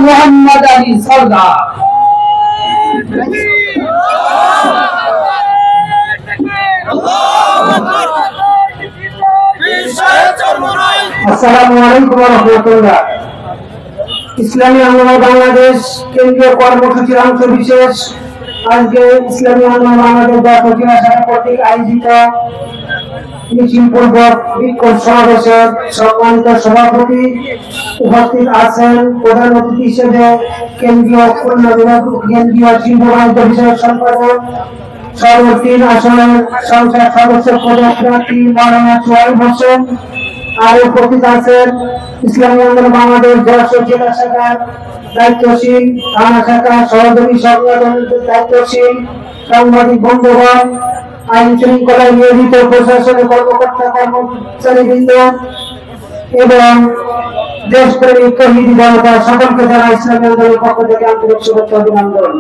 মোহাম্মদ আলী সরদার। আসসালামু আলাইকুম ওয়া রাহমাতুল্লাহ। ইসলামী আন্দোলন বাংলাদেশ কেন্দ্রীয় কর্মসূচির অংশ বিশেষ আজকে ইসলামী আন্দোলন বাংলাদেশ জেলা শাখা কর্তৃক আয়োজিত মিছিল পূর্বক বিক্ষোভ সমাবেশের সম্মানিত সভাপতি উপস্থিত আছেন। প্রধান অতিথি হিসেবে কেন্দ্রীয় খুলনা বিভাগ কেন্দ্রীয় শিল্প বাণিজ্য বিষয়ক সম্পাদক সর্বত্র আসনের সংসদ সদস্য পদপ্রার্থী মাওলানা সোহাইব হোসেন। আর উপস্থিত আছেন ইসলামী আন্দোলন বাংলাদেশ জেলা শাখার দায়িত্বশীল, থানা শাখা সহযোগী সংগঠনের দায়িত্বশীল সাংবাদিক বন্ধুগণ, আইন শৃঙ্খলায় নিয়োজিত প্রশাসনের কর্মকর্তা কর্মচারীবৃন্দ এবং দেশপ্রেমিক তৌহিদি জনতা সকলকে জানাই ইসলামী আন্দোলনের পক্ষ থেকে আন্তরিক শুভেচ্ছা অভিনন্দন।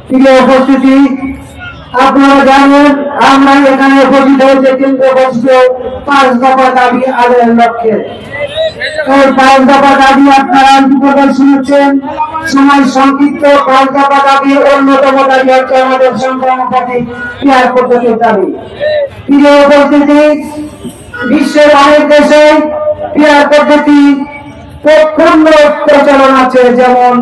প্রিয় উপস্থিতি, আপনারা জানেন আমরা এখানে উপস্থিত হয়েছে কেন্দ্র ঘোষিত 5 দফা দাবি আদায়ের লক্ষ্যে। এই 5 দফা দাবি আপনারা ইতিপূর্বে শুনেছেন। সময় সংক্ষিপ্ত 5 দফা দাবির অন্যতম দাবি হচ্ছে আমাদের সংগ্রামপতি পিয়ার পদ্ধতির দাবি। প্রিয় উপস্থিতি, বিশ্বের অনেক দেশে পিয়ার পদ্ধতি পূর্ণ প্রচলন আছে, যেমন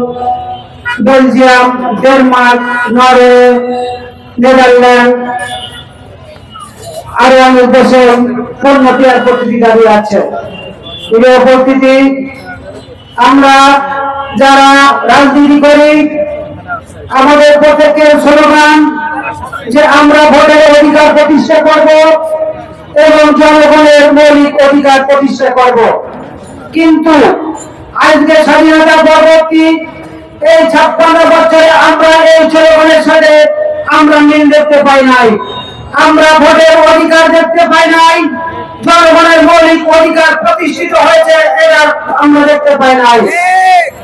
বেলজিয়াম, ডেনমার্ক, নরওয়ে, নেদারল্যান্ড আরো অনেক দেশে পূর্ণ পিয়ার পদ্ধতি দাবি আছে। প্রিয় উপস্থিতি, আমরা যারা রাজনীতি করি আমাদের প্রত্যেকের স্লোগান যে আমরা ভোটের অধিকার প্রতিষ্ঠা করব এবং জনগণের মৌলিক অধিকার প্রতিষ্ঠা করব। কিন্তু আজকে স্বাধীনতা পরবর্তী এই 56 বছরে আমরা এই জনগণের সাথে আমরা মিল দেখতে পাই নাই। আমরা ভোটের অধিকার দেখতে পাই নাই, জনগণের মৌলিক অধিকার প্রতিষ্ঠিত হয়েছে এটা আমরা দেখতে পাই নাই।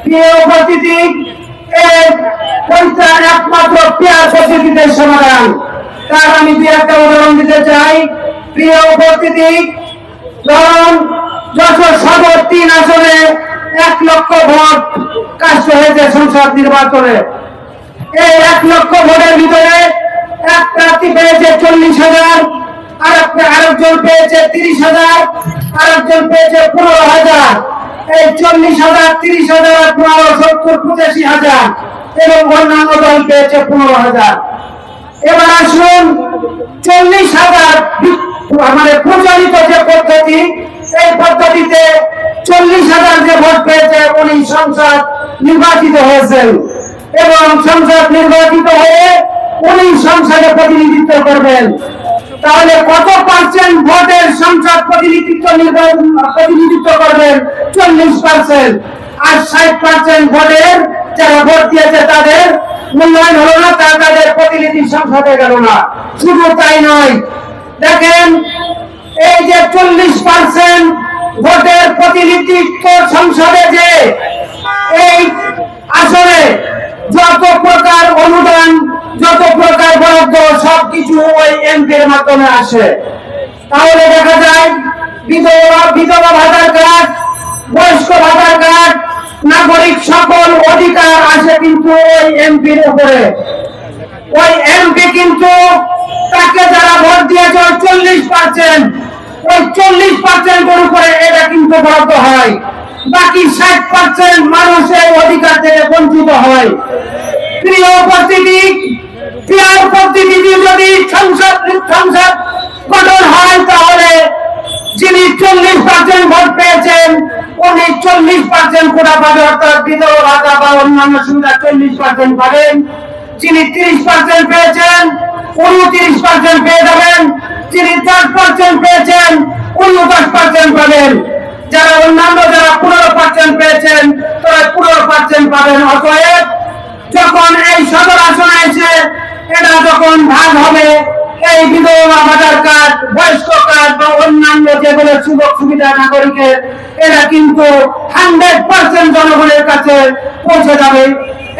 প্রিয় উপস্থিতি, এর পরিত্রাণ একমাত্র পিয়ার পদ্ধতিতে সমাধান। তার আমি একটা উদাহরণ দিতে চাই। প্রিয় উপস্থিতি, ধরুন যশোর সদর 3 আসনে 1 লক্ষ ভোট কাস্ট হয়েছে সংসদ নির্বাচনে। এই 1 লক্ষ ভোটের ভিতরে এক প্রার্থী পেয়েছে 40,000, আরেকজন পেয়েছে 30,000, আরেকজন পেয়েছে 15,000। এই 40,000, 30,000 আর 15, 70, 85,000 এবং অন্যান্য দল পেয়েছে 15,000। এবার আসুন 40,000 মানে প্রচলিত যে পদ্ধতি, এই পদ্ধতিতে 40,000 যে ভোট পেয়েছে উনি সংসদ নির্বাচিত হয়েছেন এবং সংসদ নির্বাচিত হয়ে উনি সংসদে প্রতিনিধিত্ব করবেন। তাহলে কত পার্সেন্ট ভোটের সংসদ প্রতিনিধিত্ব করবেন? 40%। আর 60% ভোটের যারা ভোট দিয়েছে তাদের মূল্যায়ন হলো না, তাদের প্রতিনিধি সংসদে গেল না। শুধু তাই নয়, দেখেন এই যে 40% ভোটের প্রতিনিধিত্ব সংসদে, যে এই আসলে যত প্রকার অনুদান, যত প্রকার বরাদ্দ সবকিছু ওই এমপির মাধ্যমে আসে। তাহলে দেখা যায় বিধবা ভাতার কার্ড, বয়স্ক ভাতার কার্ড, নাগরিক সকল অধিকার আসে কিন্তু ওই এমপির উপরে। ওই এমপি কিন্তু তাকে যারা ভোট দিয়েছে 40%, ওই 40% এর উপরে এটা কিন্তু বরাদ্দ হয়। বাকি 60% মানুষ এই অধিকার থেকে বঞ্চিত হয়। প্রিয় উপস্থিতি, পিয়ার পদ্ধতি যদি সংসদ গঠন হয় তাহলে যিনি 40% ভোট পেয়েছেন উনি 40% কোটা পাবে, অর্থাৎ বিধবা ভাতা বা অন্যান্য সুবিধা 40% পাবেন। যিনি 30% পেয়েছেন 29% পেয়ে যাবেন। যিনি 10% পেয়েছেন 10% পাবেন। যারা অন্যান্য যারা 15% পেয়েছেন তারা 15% পাবেন। অতএব যখন এই সদর আসনে এসে এটা যখন ভাগ হবে, এই বিধবা ভাতার কার্ড, বয়স্ক কার্ড বা অন্যান্য যেগুলো সুযোগ সুবিধা নাগরিকের, এটা কিন্তু 100% জনগণের কাছে পৌঁছে যাবে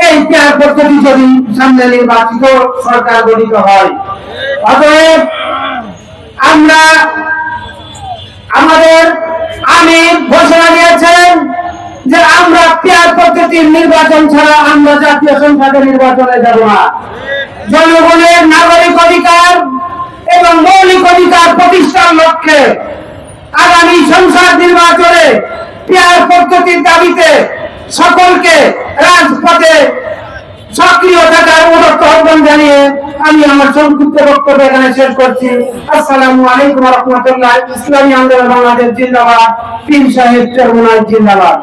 এই পিয়ার পদ্ধতি যদি সামনে নির্বাচিত সরকার গঠিত হয়। অতএব আমরা আমাদের আমির ঘোষণা দিয়েছেন যে আমরা পেয়ার পদ্ধতির নির্বাচন ছাড়া আমরা জাতীয় সংসদের নির্বাচনে যাব না। জনগণের নাগরিক অধিকার এবং মৌলিক অধিকার প্রতিষ্ঠার লক্ষ্যে আগামী সংসদ নির্বাচনে পেয়ার পদ্ধতির দাবিতে সকলকে রাজপথে সক্রিয় থাকার অনুরোধ আহ্বান জানিয়ে আমি আমার সংক্ষিপ্ত বক্তব্য এখানে শেষ করছি। আসসালামু আলাইকুম ওয়া রাহমাতুল্লাহ। ইসলামী আন্দোলন বাংলাদেশ জিন্দাবাদ। পীর সাহেব চরমনাই জিন্দাবাদ।